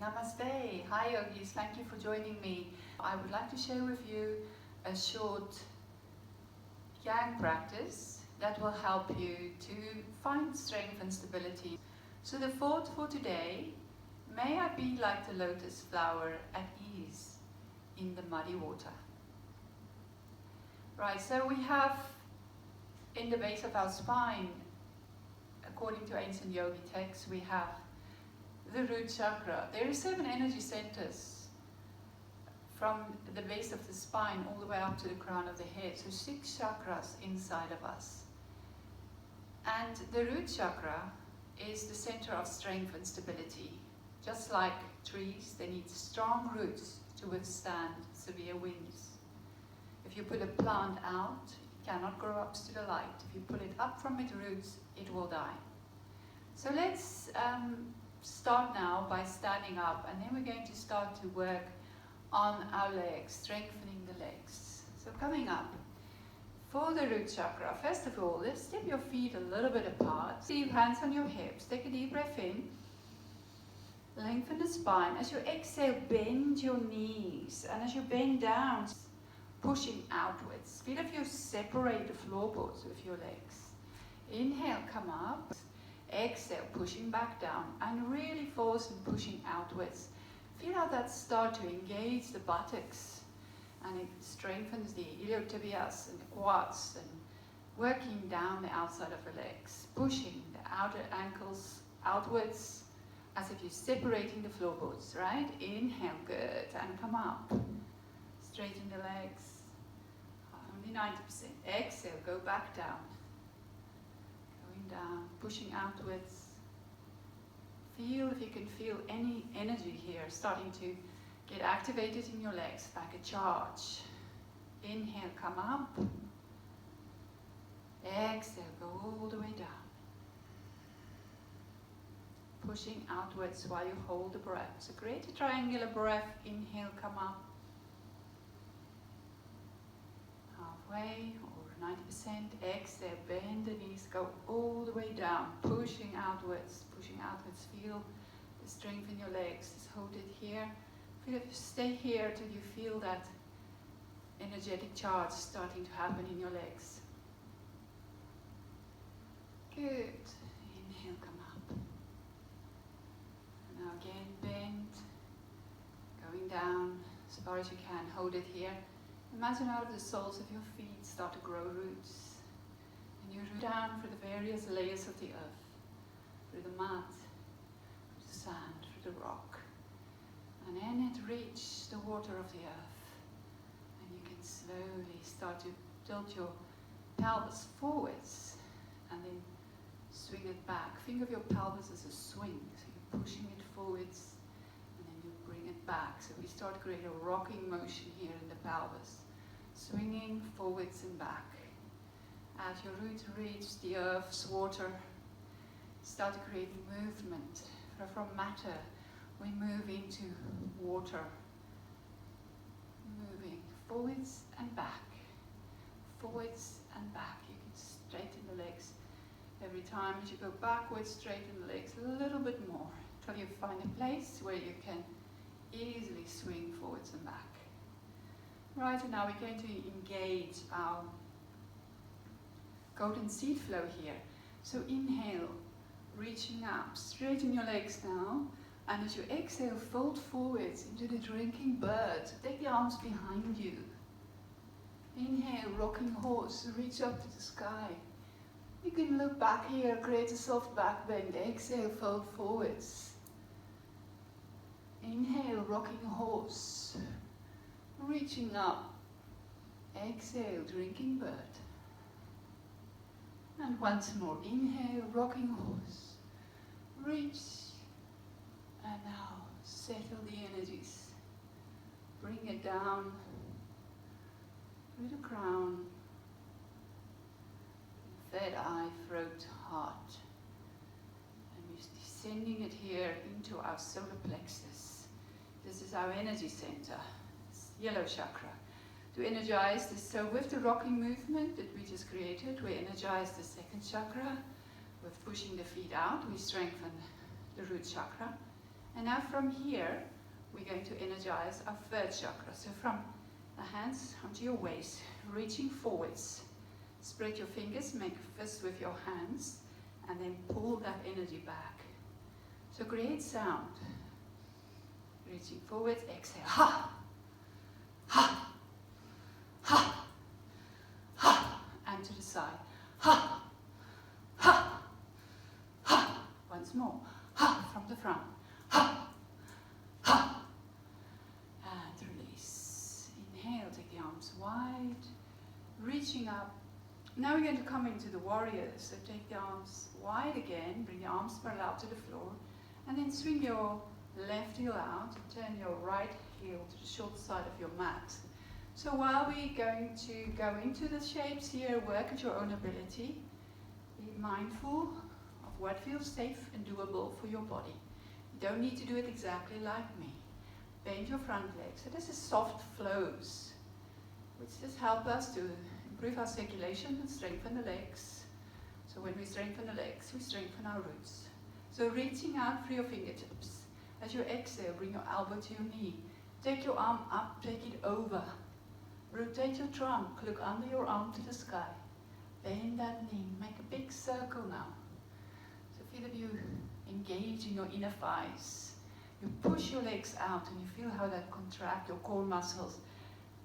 Namaste. Hi yogis, thank you for joining me. I would like to share with you a short yang practice that will help you to find strength and stability. So the thought for today, may I be like the lotus flower at ease in the muddy water. Right, so we have in the base of our spine, according to ancient yogi texts, we have the root chakra. There are 7 energy centers from the base of the spine all the way up to the crown of the head. So 6 chakras inside of us. And the root chakra is the center of strength and stability. Just like trees, they need strong roots to withstand severe winds. If you put a plant out, it cannot grow up to the light. If you pull it up from its roots, it will die. So let's start now by standing up, and then we're going to start to work on our legs, strengthening the legs. So coming up, for the root chakra, first of all, let's step your feet a little bit apart. Leave hands on your hips, take a deep breath in, lengthen the spine. As you exhale, bend your knees, and as you bend down, pushing outwards. Feel if you separate the floorboards with your legs. Inhale, come up. Exhale, pushing back down, and really force and pushing outwards. Feel how that starts to engage the buttocks, and it strengthens the iliotibias and the quads, and working down the outside of the legs, pushing the outer ankles outwards, as if you're separating the floorboards, right? Inhale, good, and come up. Straighten the legs, only 90%. Exhale, go back down. Down, pushing outwards. Feel if you can feel any energy here starting to get activated in your legs, like a charge. Inhale, come up. Exhale, go all the way down. Pushing outwards while you hold the breath. So create a triangular breath. Inhale, come up. Halfway. 90%. Exhale, bend the knees, go all the way down, pushing outwards. Feel the strength in your legs. Just hold it here. Feel if you stay here till you feel that energetic charge starting to happen in your legs. Good. Inhale, come up. And now again, bend, going down as far as you can. Hold it here. Imagine out of the soles of your feet start to grow roots. And you root down through the various layers of the earth, through the mud, through the sand, through the rock. And then it reaches the water of the earth. And you can slowly start to tilt your pelvis forwards and then swing it back. Think of your pelvis as a swing. So you're pushing it forwards and then you bring it back. So we start to create a rocking motion here in the pelvis. Swinging forwards and back. As your roots reach the earth's water, start to create movement. From matter, we move into water. Moving forwards and back. Forwards and back. You can straighten the legs. Every time as you go backwards, straighten the legs a little bit more, until you find a place where you can easily swing forwards and back. Right, and now we're going to engage our golden seed flow here. So inhale, reaching up, straighten your legs now, and as you exhale, fold forwards into the drinking bird. So take the arms behind you. Inhale, rocking horse, reach up to the sky. You can look back here, create a soft back bend. Exhale, fold forwards. Inhale, rocking horse. Reaching up. Exhale, drinking bird. And once more. Inhale, rocking horse. Reach. And now settle the energies. Bring it down through the crown. Third eye, throat, heart. And we're descending it here into our solar plexus. This is our energy center. Yellow chakra. To energize this, so with the rocking movement that we just created, we energize the second chakra. With pushing the feet out, we strengthen the root chakra. And now from here, we're going to energize our third chakra. So from the hands onto your waist, reaching forwards. Spread your fingers, make a fist with your hands, and then pull that energy back. So create sound. Reaching forwards, exhale. Ha! Ha! Ha! Ha! And to the side. Ha! Ha! Ha! Once more. Ha! From the front. Ha! Ha! And release. Inhale, take the arms wide. Reaching up. Now we're going to come into the warrior. So take the arms wide again. Bring the arms parallel to the floor. And then swing your left heel out and turn your right heel to the short side of your mat. So while we're going to go into the shapes here, work at your own ability. Be mindful of what feels safe and doable for your body. You don't need to do it exactly like me. Bend your front leg. So this is soft flows, which just help us to improve our circulation and strengthen the legs. So when we strengthen the legs, we strengthen our roots. So reaching out through your fingertips. As you exhale, bring your elbow to your knee. Take your arm up, take it over. Rotate your trunk, look under your arm to the sky. Bend that knee, make a big circle now. So feel you engage in your inner thighs. You push your legs out and you feel how that contract your core muscles.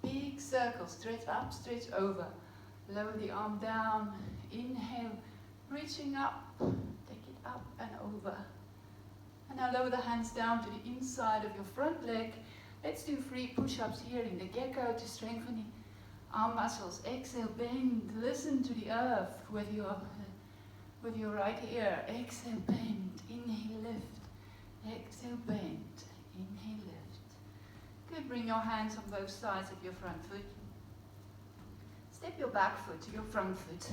Big circle, stretch up, stretch over. Lower the arm down, inhale, reaching up, take it up and over. And now lower the hands down to the inside of your front leg. Let's do 3 push-ups here in the gecko to strengthen the arm muscles. Exhale, bend, listen to the earth with your right ear. Exhale, bend, inhale, lift. Exhale, bend, inhale, lift. Good, bring your hands on both sides of your front foot. Step your back foot to your front foot.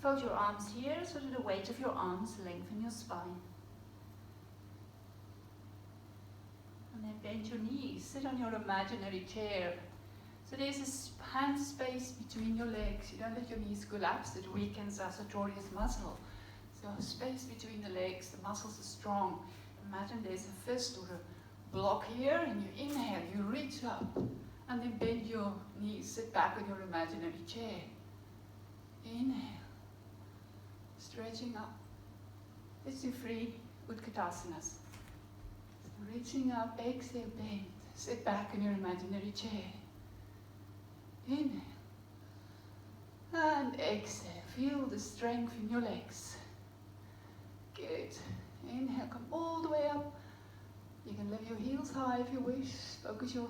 Fold your arms here so that the weight of your arms lengthen your spine. And then bend your knees, sit on your imaginary chair. So there's a hand space between your legs. You don't let your knees collapse, it weakens our sartorius muscle. So space between the legs, the muscles are strong. Imagine there's a fist or a block here, and you inhale, you reach up, and then bend your knees, sit back on your imaginary chair. Inhale, stretching up. Let's do 3 Utkatasana. Reaching up, exhale, bend. Sit back in your imaginary chair. Inhale. And exhale. Feel the strength in your legs. Good. Inhale, come all the way up. You can lift your heels high if you wish. Focus your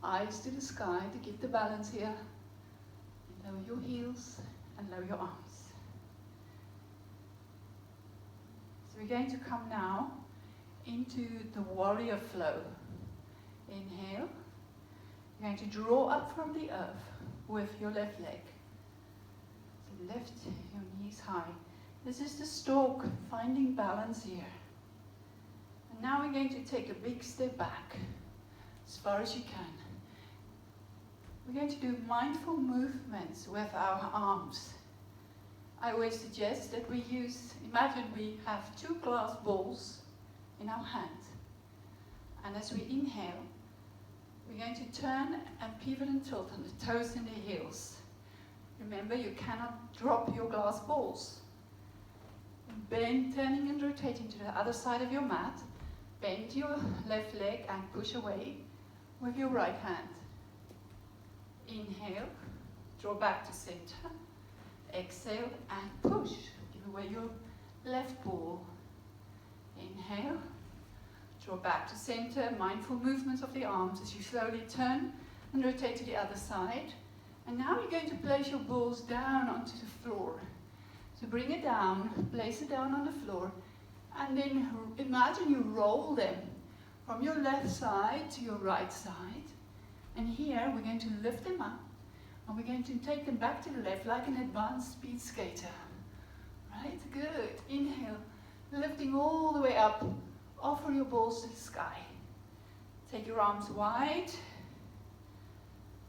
eyes to the sky to keep the balance here. And lower your heels and lower your arms. So we're going to come now into the warrior flow. Inhale. You're going to draw up from the earth with your left leg. So lift your knees high. This is the stalk, finding balance here. And now we're going to take a big step back, as far as you can. We're going to do mindful movements with our arms. I always suggest that we imagine we have 2 glass balls in our hand. And as we inhale, we're going to turn and pivot and tilt on the toes and the heels. Remember, you cannot drop your glass balls. Bend, turning and rotating to the other side of your mat. Bend your left leg and push away with your right hand. Inhale, draw back to center. Exhale and push. Give away your left ball. Inhale, draw back to center. Mindful movements of the arms as you slowly turn and rotate to the other side. And now you're going to place your balls down onto the floor. So bring it down, place it down on the floor, and then imagine you roll them from your left side to your right side. And here we're going to lift them up, and we're going to take them back to the left like an advanced speed skater. Right, good. Inhale, lifting all the way up, offer your balls to the sky. Take your arms wide.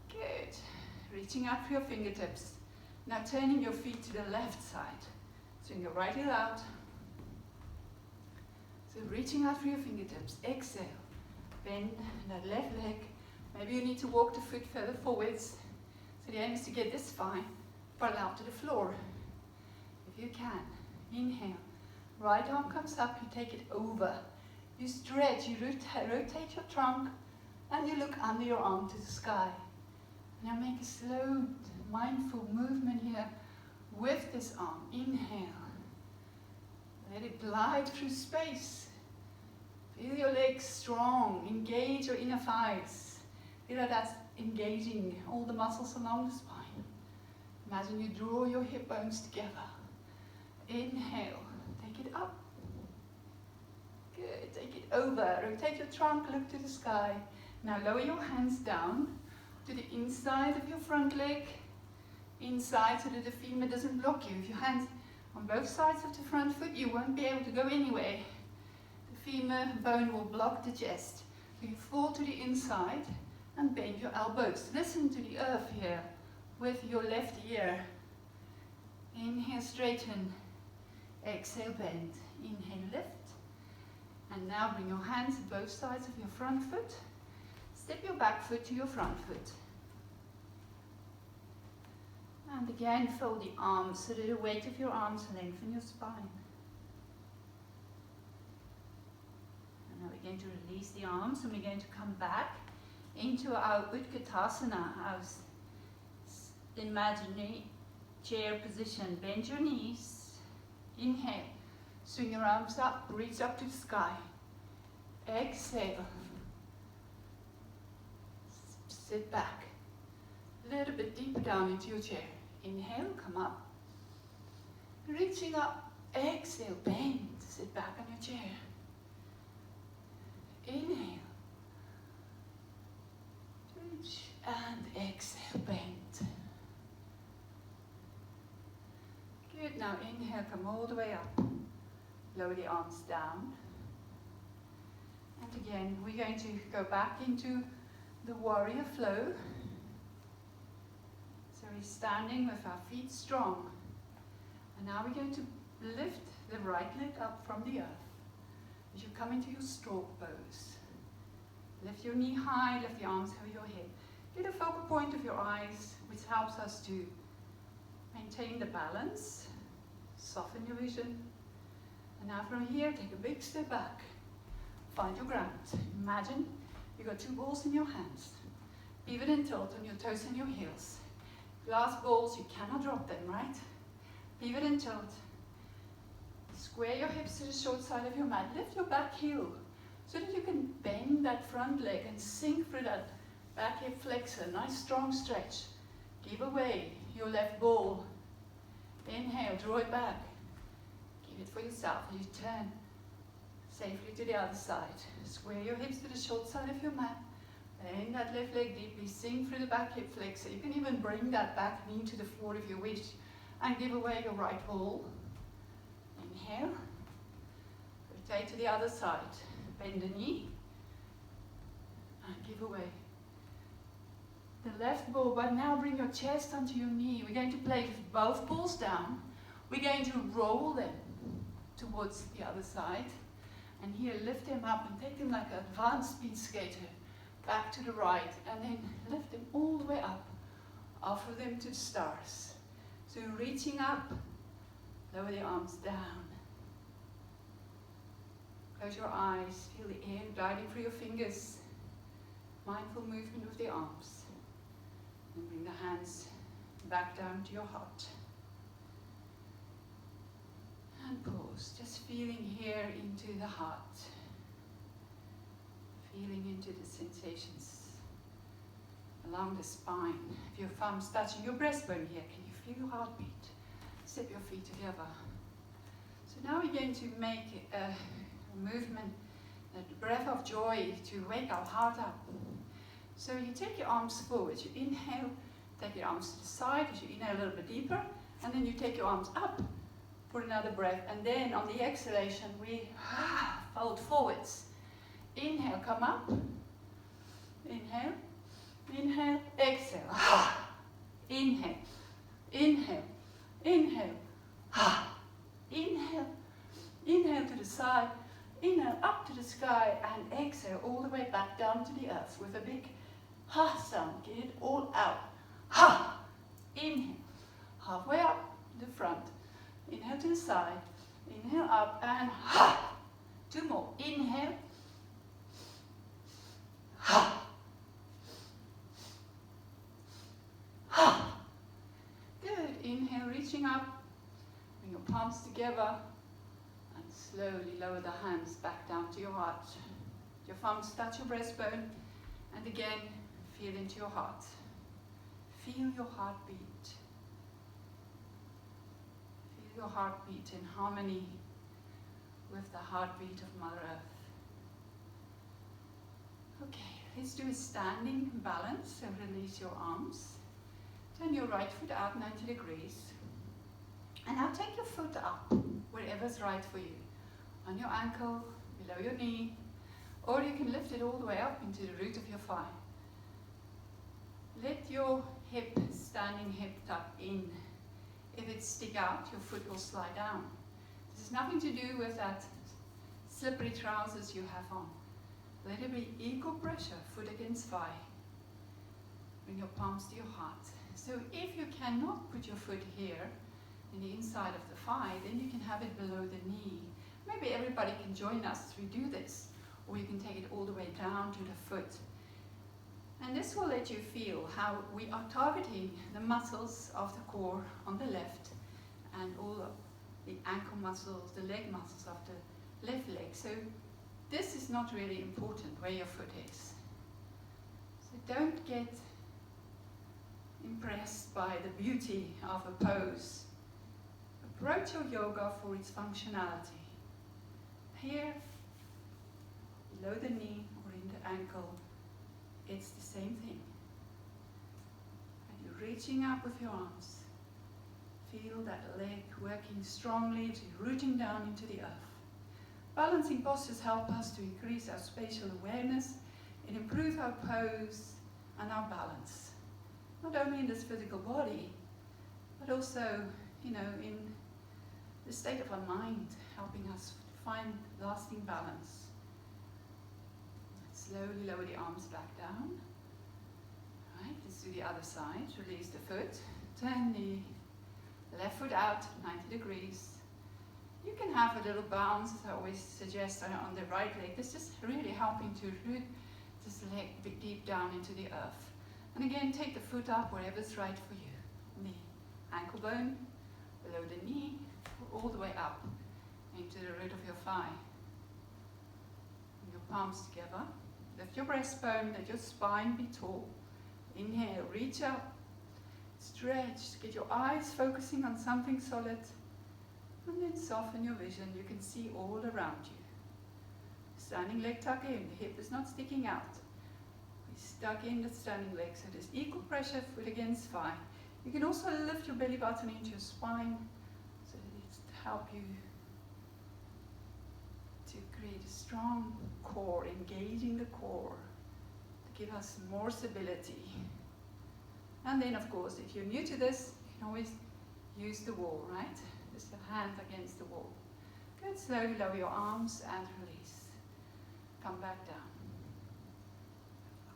Good. Reaching out for your fingertips. Now turning your feet to the left side. Swing your right heel out. So reaching out for your fingertips. Exhale. Bend that left leg. Maybe you need to walk the foot further forwards. So the aim is to get this spine parallel to the floor. If you can. Inhale. Right arm comes up, you take it over. You stretch, you rotate your trunk, and you look under your arm to the sky. Now make a slow, mindful movement here with this arm. Inhale. Let it glide through space. Feel your legs strong. Engage your inner thighs. Feel that that's engaging all the muscles along the spine. Imagine you draw your hip bones together. Inhale. Take it up. Good. Take it over. Rotate your trunk. Look to the sky. Now lower your hands down to the inside of your front leg. Inside so that the femur doesn't block you. If your hands on both sides of the front foot, you won't be able to go anywhere. The femur bone will block the chest. So you fall to the inside and bend your elbows. Listen to the earth here with your left ear. Inhale, straighten. Exhale, bend. Inhale, lift. And now bring your hands to both sides of your front foot. Step your back foot to your front foot. And again, fold the arms so that the weight of your arms lengthen your spine. And now we're going to release the arms and we're going to come back into our Utkatasana, our imaginary chair position. Bend your knees. Inhale. Swing your arms up, reach up to the sky. Exhale. Sit back. A little bit deeper down into your chair. Inhale, come up. Reaching up. Exhale, bend. Sit back on your chair. Inhale. Reach and exhale, bend. Good. Now inhale, come all the way up. Lower the arms down. And again, we're going to go back into the warrior flow. So we're standing with our feet strong. And now we're going to lift the right leg up from the earth. As you come into your stalk pose. Lift your knee high, lift the arms over your head. Get a focal point of your eyes, which helps us to maintain the balance. Soften your vision. And now from here, take a big step back. Find your ground. Imagine you've got two balls in your hands. Pivot and tilt on your toes and your heels. Glass balls, you cannot drop them, right? Pivot and tilt. Square your hips to the short side of your mat. Lift your back heel so that you can bend that front leg and sink through that back hip flexor. Nice strong stretch. Give away your left ball. Inhale, draw it back. Give it for yourself as you turn safely to the other side. Square your hips to the short side of your mat. Bend that left leg deeply. Sink through the back hip flexor. You can even bring that back knee to the floor if you wish. And give away your right ball. Inhale. Rotate to the other side. Bend the knee. And give away the left ball. But now bring your chest onto your knee. We're going to place both balls down. We're going to roll them towards the other side. And here, lift them up and take them like an advanced speed skater. Back to the right. And then lift them all the way up. Offer them to the stars. So reaching up. Lower the arms down. Close your eyes. Feel the air gliding through your fingers. Mindful movement with the arms. And bring the hands back down to your heart. And pause, just feeling here into the heart. Feeling into the sensations along the spine. If your thumb's touching your breastbone here, can you feel your heartbeat? Step your feet together. So now we're going to make a movement, a breath of joy to wake our heart up. So you take your arms forward, you inhale, take your arms to the side as you inhale a little bit deeper, and then you take your arms up for another breath, and then on the exhalation we fold forwards. Inhale, come up. Inhale, inhale, exhale. Inhale, inhale, inhale, inhale, inhale to the side. Inhale up to the sky and exhale all the way back down to the earth with a big ha sound. Get it all out. Ha! Inhale. Halfway up the front. Inhale to the side. Inhale up and ha! 2 more. Inhale. Ha! Ha! Good. Inhale, reaching up. Bring your palms together. And slowly lower the hands back down to your heart. Your thumbs touch your breastbone. And again, feel into your heart. Feel your heartbeat. Feel your heartbeat in harmony with the heartbeat of Mother Earth. Okay, let's do a standing balance. So release your arms. Turn your right foot out 90 degrees. And now take your foot up, wherever's right for you. On your ankle, below your knee, or you can lift it all the way up into the root of your thigh. Let your hip, standing hip, tuck in. If it stick out, your foot will slide down. This has nothing to do with that slippery trousers you have on. Let it be equal pressure, foot against thigh. Bring your palms to your heart. So if you cannot put your foot here, in the inside of the thigh, then you can have it below the knee. Maybe everybody can join us as we do this, or you can take it all the way down to the foot. And this will let you feel how we are targeting the muscles of the core on the left and all of the ankle muscles, the leg muscles of the left leg. So this is not really important where your foot is. So don't get impressed by the beauty of a pose. Approach your yoga for its functionality. Here, below the knee or in the ankle, it's the same thing. And you're reaching up with your arms. Feel that leg working strongly to rooting down into the earth. Balancing postures help us to increase our spatial awareness and improve our pose and our balance. Not only in this physical body, but also, in the state of our mind, helping us find lasting balance. Slowly lower the arms back down. Right, let's do the other side. Release the foot. Turn the left foot out 90 degrees. You can have a little bounce, as I always suggest, on the right leg. This is really helping to root this leg deep down into the earth. And again, take the foot up wherever's right for you. On the ankle bone, below the knee, all the way up into the root of your thigh. Bring your palms together. Lift your breastbone, let your spine be tall. Inhale, reach up, stretch, get your eyes focusing on something solid, and then soften your vision. You can see all around you. Standing leg tuck in, the hip is not sticking out. We stuck in the standing leg, so there's equal pressure, foot against thigh. You can also lift your belly button into your spine, so it's to help you to create a strong core, engaging the core, to give us more stability. And then, of course, if you're new to this, you can always use the wall, right? Just a hand against the wall. Good, slowly lower your arms and release. Come back down.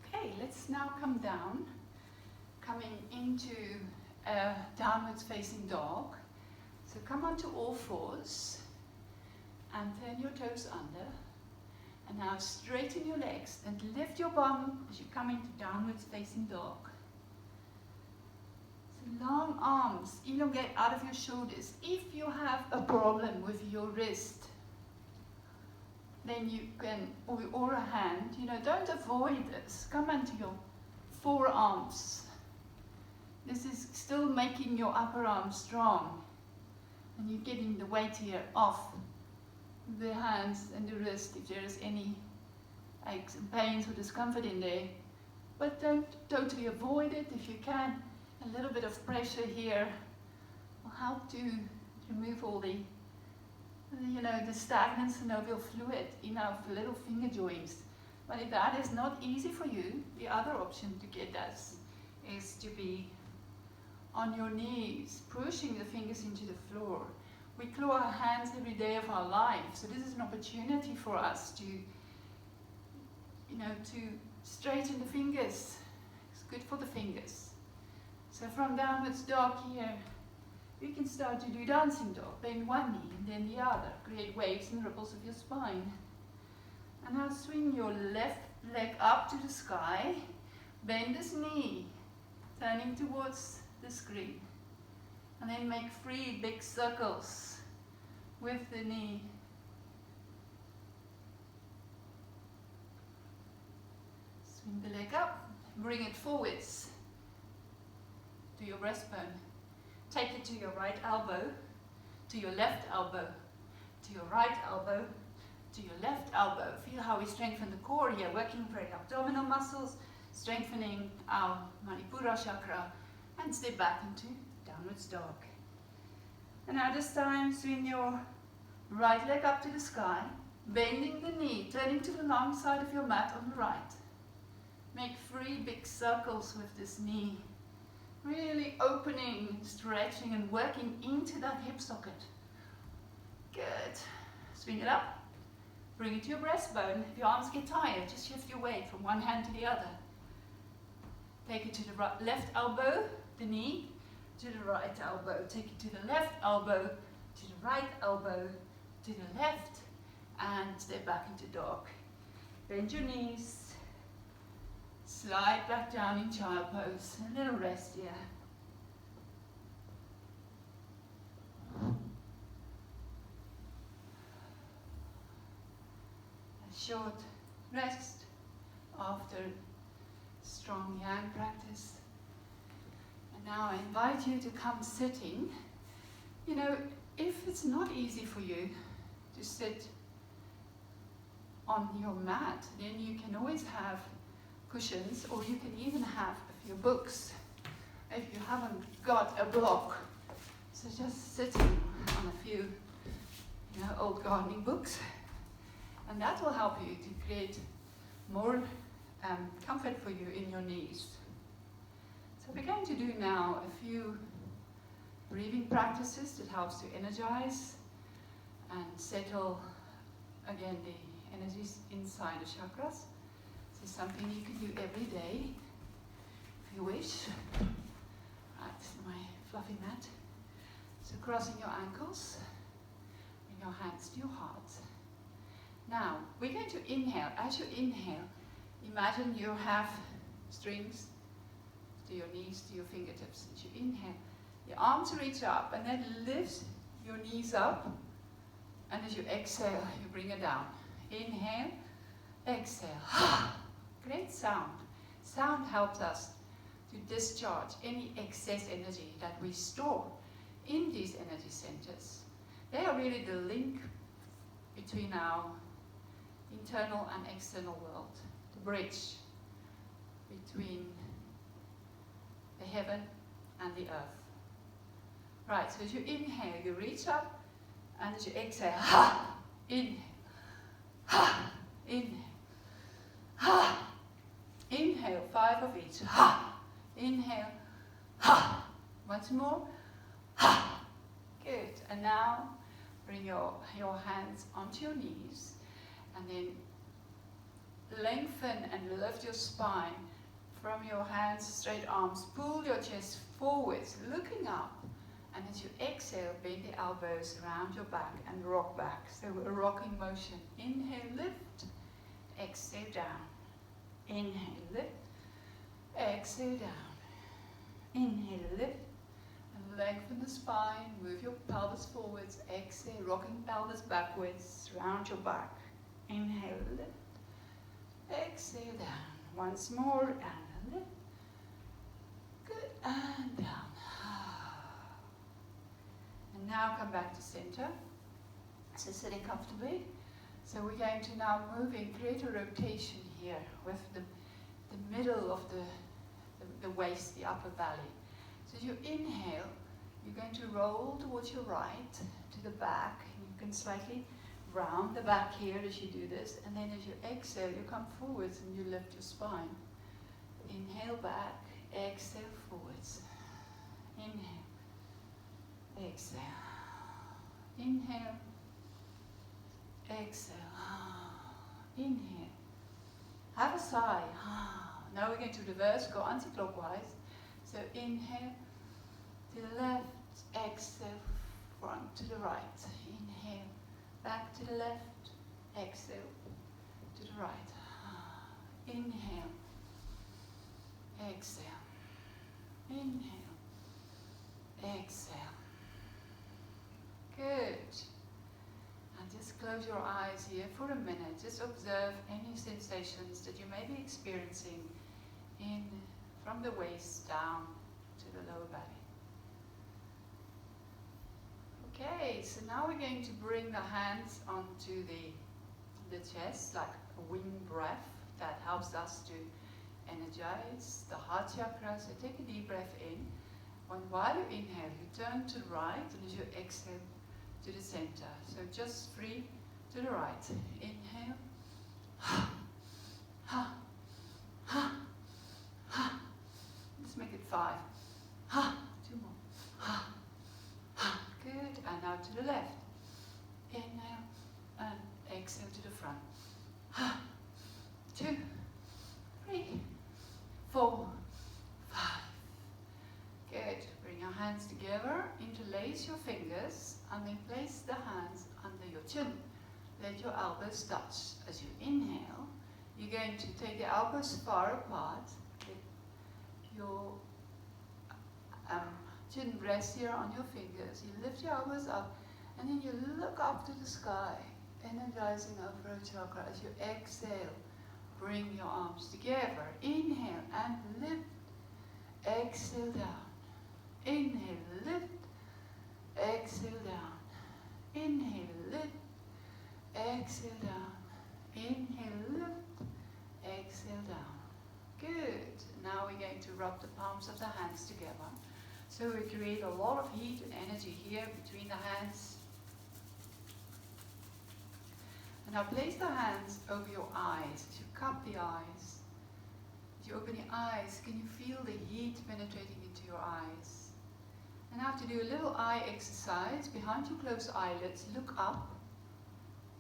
Okay, let's now come down, coming into a downwards facing dog. So come onto all fours and turn your toes under. And now straighten your legs and lift your bum as you come into downwards facing dog. So long arms, elongate out of your shoulders. If you have a problem with your wrist, then you can, or a hand, don't avoid this. Come onto your forearms. This is still making your upper arm strong. And you're getting the weight here off the hands and the wrist if there is any aches and pains or discomfort in there. But don't totally avoid it if you can. A little bit of pressure here will help to remove all the stagnant synovial fluid in our little finger joints. But if that is not easy for you, the other option to get that is to be on your knees, pushing the fingers into the floor, We claw our hands every day of our life, so this is an opportunity for us to, to straighten the fingers. It's good for the fingers. So from downwards dog here, you can start to do dancing dog. Bend one knee and then the other. Create waves and ripples of your spine. And now swing your left leg up to the sky. Bend this knee, turning towards the screen. And then make 3 big circles with the knee. Swing the leg up, bring it forwards to your breastbone. Take it to your right elbow, to your left elbow, to your right elbow, to your left elbow. Feel how we strengthen the core here, working for the abdominal muscles, strengthening our Manipura chakra, and step back into downwards dog. And now this time, swing your right leg up to the sky, bending the knee, turning to the long side of your mat on the right. Make 3 big circles with this knee, really opening, stretching and working into that hip socket. Good. Swing it up, bring it to your breastbone. If your arms get tired, just shift your weight from one hand to the other. Take it to the left elbow, the knee, to the right elbow. Take it to the left elbow, to the right elbow, to the left, and step back into dog. Bend your knees, slide back down in child pose. A little rest here. A short rest after strong yang practice. And now I invite you to come sitting. If it's not easy for you to sit on your mat, then you can always have cushions, or you can even have a few books if you haven't got a block. So just sitting on a few old gardening books, and that will help you to create more comfort for you in your knees. So we're going to do now a few breathing practices that helps to energize and settle again the energies inside the chakras. This is something you can do every day if you wish. Right, my fluffy mat. So crossing your ankles, bring your hands to your heart. Now we're going to inhale. As you inhale, imagine you have strings to your knees, to your fingertips. As you inhale, your arms reach up and then lift your knees up. And as you exhale, you bring it down. Inhale, exhale. Great sound. Sound helps us to discharge any excess energy that we store in these energy centers. They are really the link between our internal and external world, the bridge between the heaven and the earth. Right, so as you inhale, you reach up, and as you exhale, inhale, inhale, inhale, 5 of each, inhale, once more, good, and now bring your hands onto your knees, and then lengthen and lift your spine from your hands, straight arms, pull your chest forwards, looking up. And as you exhale, bend the elbows around your back and rock back. So a rocking motion. Inhale, lift. Exhale, down. Inhale, lift. Exhale, down. Inhale, lift. And lengthen the spine. Move your pelvis forwards. Exhale, rocking pelvis backwards. Round your back. Inhale, lift. Exhale, down. Once more, and lift. Good, and down. And now come back to center. So sitting comfortably. So we're going to now move in, create a rotation here with the middle of the waist, the upper belly. So as you inhale, you're going to roll towards your right, to the back. You can slightly round the back here as you do this. And then as you exhale, you come forwards and you lift your spine. Inhale back, exhale forwards. Inhale. Exhale. Inhale. Exhale. Inhale. Have a sigh. Now we're going to reverse, go anti-clockwise. So inhale to the left, exhale, front to the right. Inhale, back to the left, exhale to the right. Inhale, exhale, inhale, exhale. Good. And just close your eyes here for a minute. Just observe any sensations that you may be experiencing from the waist down to the lower belly. Okay, so now we're going to bring the hands onto the chest, like a wing breath that helps us to energize the heart chakra. So take a deep breath in. And while you inhale, you turn to the right, and as you exhale, to the center. So just free to the right. Inhale. Ha, ha, ha, ha. Let's make it 5. Ha, 2 more. Ha, ha. Good. And now to the left. Inhale and exhale to the front. Ha, 2, 3, 4, 5. Good. Bring your hands together, interlace your fingers, and then place the hands under your chin. Let your elbows touch. As you inhale, you're going to take the elbows far apart. Let your chin rest here on your fingers. You lift your elbows up, and then you look up to the sky, energizing our throat chakra. As you exhale, bring your arms together. Inhale and lift. Exhale down. Inhale, lift. Exhale down. Inhale, lift. Exhale down. Inhale, lift. Exhale down. Good. Now we're going to rub the palms of the hands together. So we create a lot of heat and energy here between the hands. And now place the hands over your eyes. As you cup the eyes, as you open your eyes, can you feel the heat penetrating into your eyes? And now to do a little eye exercise, behind your closed eyelids, look up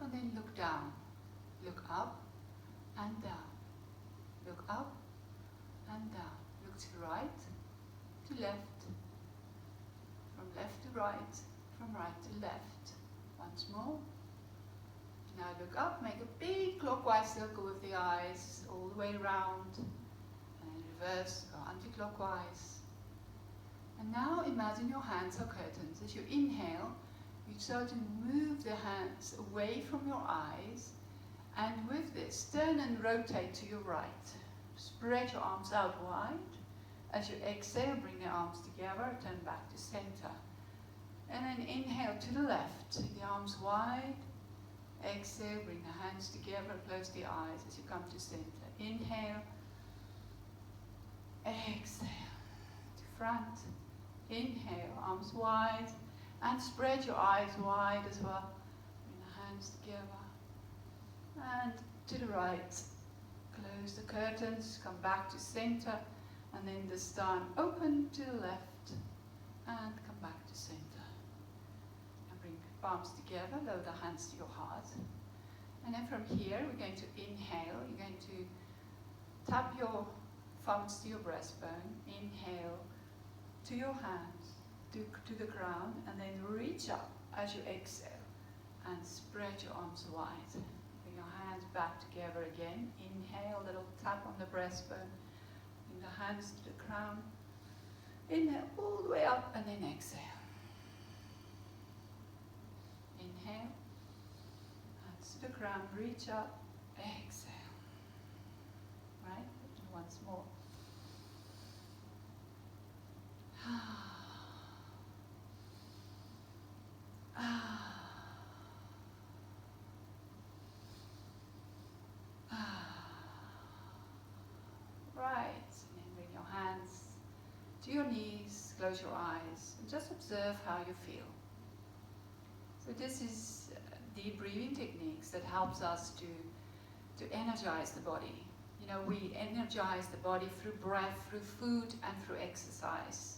and then look down. Look up and down. Look up and down. Look to right, to left, from left to right, from right to left. Once more. Now look up, make a big clockwise circle with the eyes all the way around. And then reverse, go anti-clockwise. And now imagine your hands are curtains. As you inhale, you start to move the hands away from your eyes. And with this, turn and rotate to your right. Spread your arms out wide. As you exhale, bring the arms together, turn back to center. And then inhale to the left, the arms wide. Exhale, bring the hands together, close the eyes as you come to center. Inhale. Exhale. To front. Inhale, arms wide, and spread your eyes wide as well. Bring the hands together. And to the right. Close the curtains, come back to center, and then this time open to the left, and come back to center. And bring palms together, lower the hands to your heart. And then from here, we're going to inhale. You're going to tap your thumbs to your breastbone. Inhale. To your hands, to the ground, and then reach up as you exhale and spread your arms wide. Bring your hands back together again. Inhale, a little tap on the breastbone. Bring the hands to the crown. Inhale all the way up and then exhale. Inhale, hands to the ground, reach up, exhale. Right? And once more. Right, and then bring your hands to your knees, close your eyes, and just observe how you feel. So this is deep breathing techniques that helps us to energize the body. You know, we energize the body through breath, through food, and through exercise.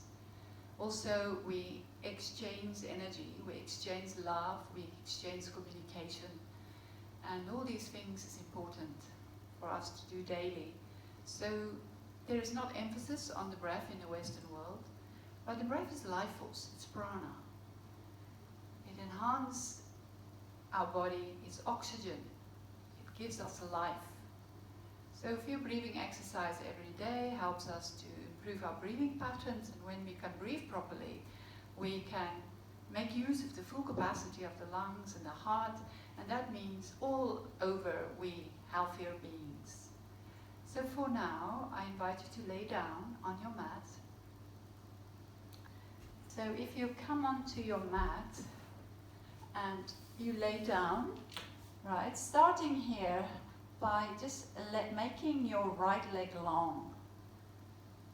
Also, we exchange energy, we exchange love, we exchange communication. And all these things is important for us to do daily. So there is not emphasis on the breath in the Western world, but the breath is life force, it's prana. It enhances our body, it's oxygen, it gives us a life. So a few breathing exercise every day helps us to improve our breathing patterns, and when we can breathe properly, we can make use of the full capacity of the lungs and the heart, and that means all over we healthier beings. So for now, I invite you to lay down on your mat. So if you come onto your mat and you lay down, right, starting here by just making your right leg long,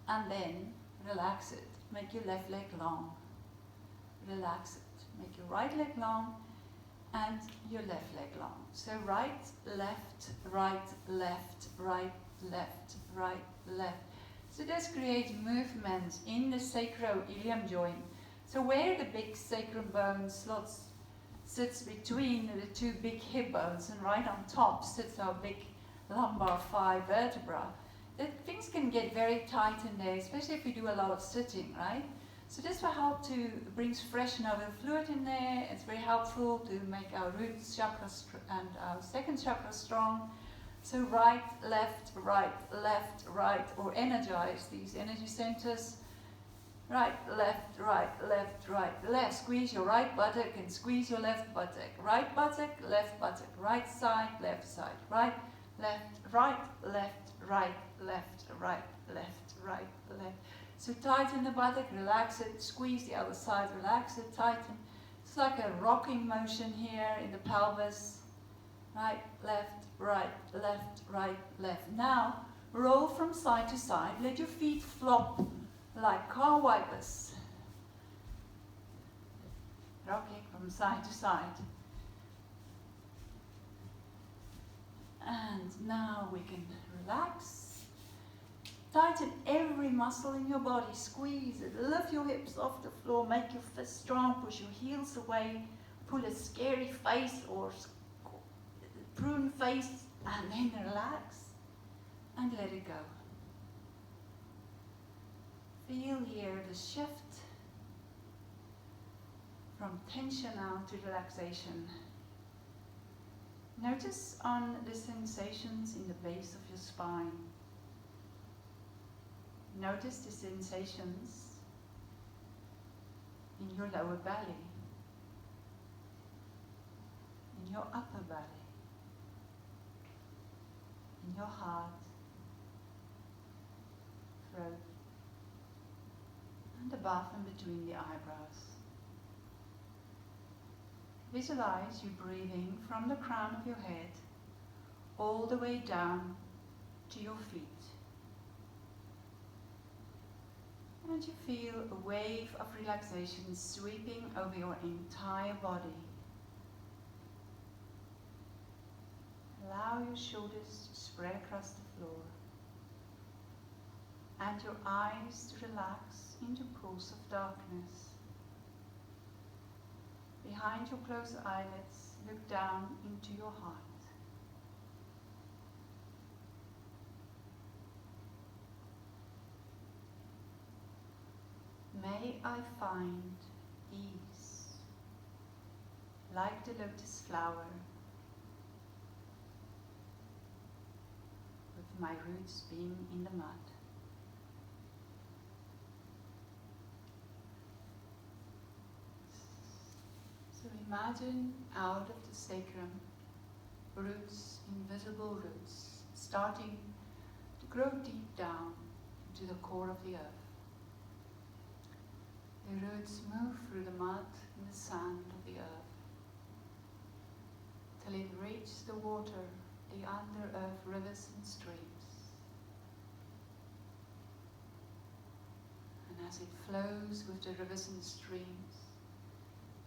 and then relax it. Make your left leg long. Relax it. Make your right leg long and your left leg long. So right, left, right, left, right, left, right, left. So this creates movement in the sacroiliac joint. So where the big sacrum bone slots sits between the two big hip bones, and right on top sits our big lumbar thigh vertebra. Things can get very tight in there, especially if we do a lot of sitting, right? So this will help to bring fresh nervous fluid in there. It's very helpful to make our root chakra and our second chakra strong. So right, left, or energize these energy centers. Right, left, left. Squeeze your right buttock and squeeze your left buttock. Right buttock, right side, left side. Right, left, right, left. So tighten the buttock, relax it, squeeze the other side, relax it, tighten. It's like a rocking motion here in the pelvis. Right, left, left. Now, roll from side to side. Let your feet flop like car wipers. Rocking from side to side. And now we can relax. Tighten every muscle in your body. Squeeze it. Lift your hips off the floor. Make your fists strong. Push your heels away. Pull a scary face or prune face. And then relax. And let it go. Feel here the shift from tension now to relaxation. Notice on the sensations in the base of your spine. Notice the sensations in your lower belly, in your upper belly, in your heart, throat, and above and between the eyebrows. Visualize you breathing from the crown of your head all the way down to your feet. And you feel a wave of relaxation sweeping over your entire body. Allow your shoulders to spread across the floor and your eyes to relax into pools of darkness. Behind your closed eyelids, look down into your heart. May I find ease, like the lotus flower, with my roots being in the mud. So imagine out of the sacrum, roots, invisible roots, starting to grow deep down into the core of the earth. The roots move through the mud and the sand of the earth till it reaches the water, the under-earth rivers and streams. And as it flows with the rivers and streams,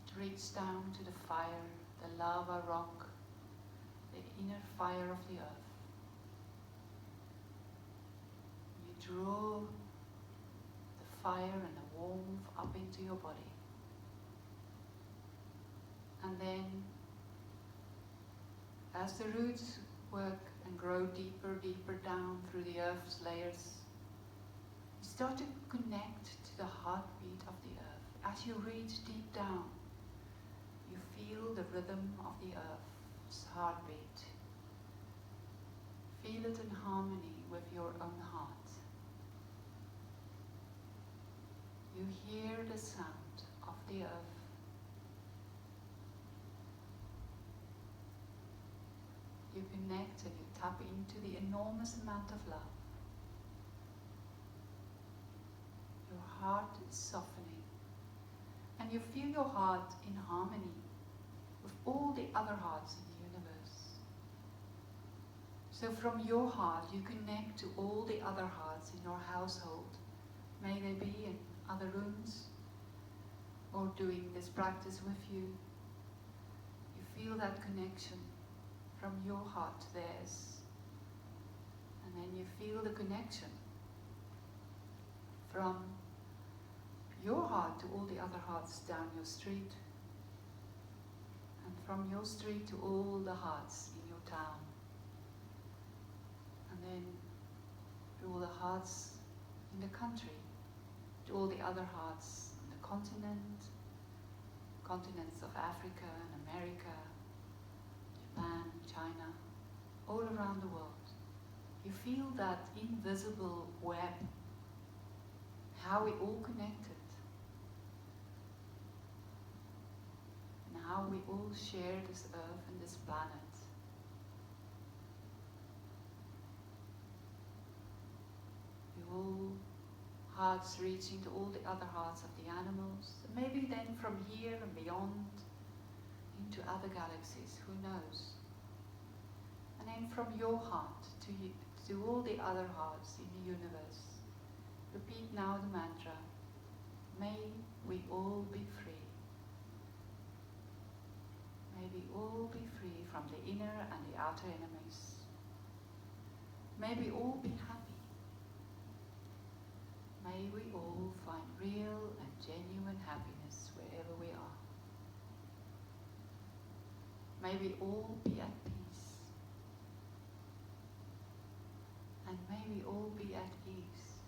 it reaches down to the fire, the lava rock, the inner fire of the earth. You draw the fire and the warmth up into your body. And then, as the roots work and grow deeper, deeper down through the earth's layers, you start to connect to the heartbeat of the earth. As you reach deep down, you feel the rhythm of the earth's heartbeat. Feel it in harmony with your own heart. You hear the sound of the earth. You connect and you tap into the enormous amount of love. Your heart is softening, and you feel your heart in harmony with all the other hearts in the universe. So from your heart you connect to all the other hearts in your household. May they be in other rooms or doing this practice with you. You feel that connection from your heart to theirs. And then you feel the connection from your heart to all the other hearts down your street. And from your street to all the hearts in your town. And then to all the hearts in the country, to all the other hearts on the continents of Africa and America, Japan, China, all around the world. You feel that invisible web, how we all connected, and how we all share this earth and this planet. All hearts reaching to all the other hearts of the animals, and maybe then from here and beyond into other galaxies, who knows? And then from your heart to all the other hearts in the universe. Repeat now the mantra, may we all be free. May we all be free from the inner and the outer enemies. May we all be happy. May we all find real and genuine happiness wherever we are. May we all be at peace. And may we all be at ease.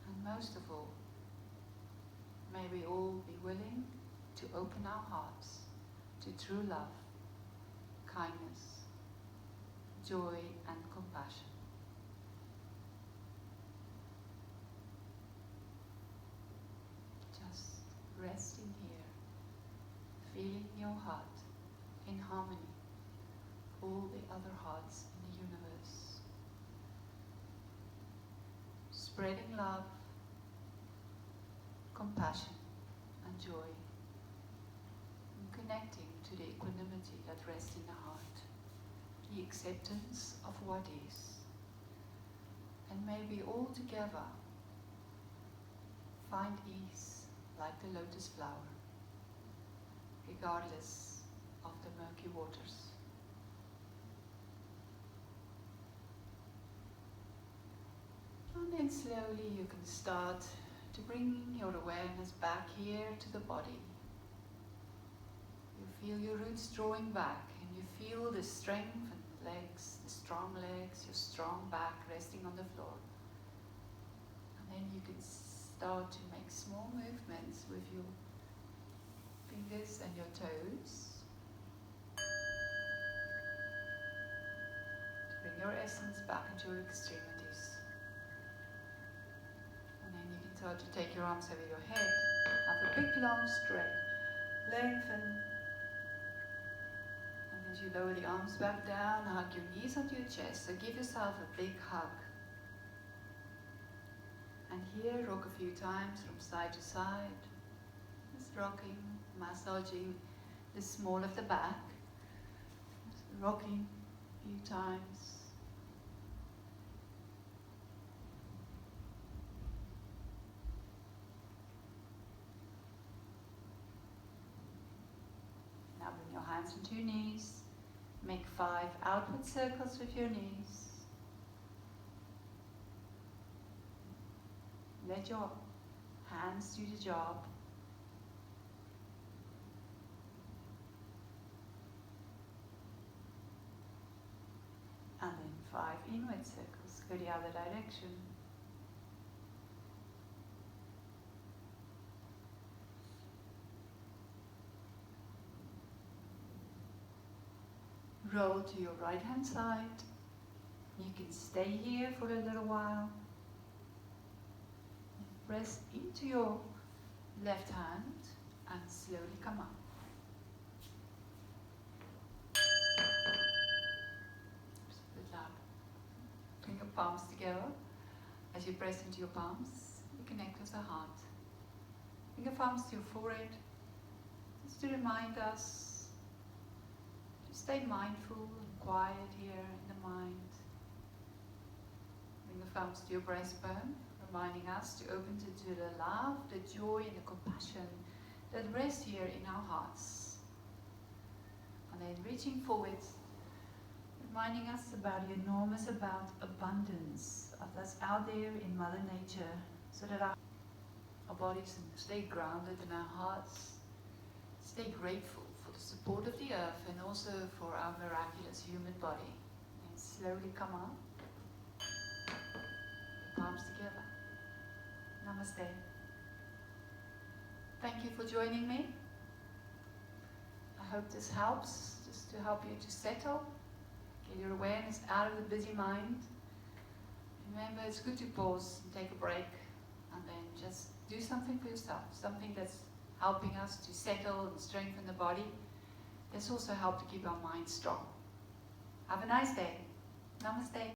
And most of all, may we all be willing to open our hearts to true love, kindness, joy and compassion. Just resting here, feeling your heart in harmony with all the other hearts in the universe. Spreading love, compassion and joy, and connecting to the equanimity that rests in the heart. The acceptance of what is. And may we all together find ease like the lotus flower, regardless of the murky waters. And then slowly you can start to bring your awareness back here to the body. You feel your roots drawing back, and you feel the strength and legs, the strong legs, your strong back resting on the floor. And then you can start to make small movements with your fingers and your toes. To bring your essence back into your extremities. And then you can start to take your arms over your head. Have a big long stretch. Lengthen. As you lower the arms back down, hug your knees onto your chest. So give yourself a big hug. And here, rock a few times from side to side. Just rocking, massaging the small of the back. Just rocking a few times. Now bring your hands into your knees. Make 5 outward circles with your knees. Let your hands do the job. And then 5 inward circles, go the other direction. Roll to your right hand side. You can stay here for a little while. Press into your left hand and slowly come up. Split up. Bring your palms together. As you press into your palms, you connect with the heart. Bring your palms to your forehead, just to remind us to stay mindful and quiet here in the mind. Bring the palms to your breastbone, reminding us to open to the love, the joy and the compassion that rest here in our hearts. And then reaching forward, reminding us about the enormous amount of abundance that's out there in Mother Nature, so that our bodies stay grounded and our hearts stay grateful for the support of the earth and also for our miraculous human body. And slowly come up, palms together. Namaste. Thank you for joining me. I hope this helps, just to help you to settle, get your awareness out of the busy mind. Remember, it's good to pause and take a break and then just do something for yourself, something that's helping us to settle and strengthen the body. This also helps to keep our mind strong. Have a nice day. Namaste.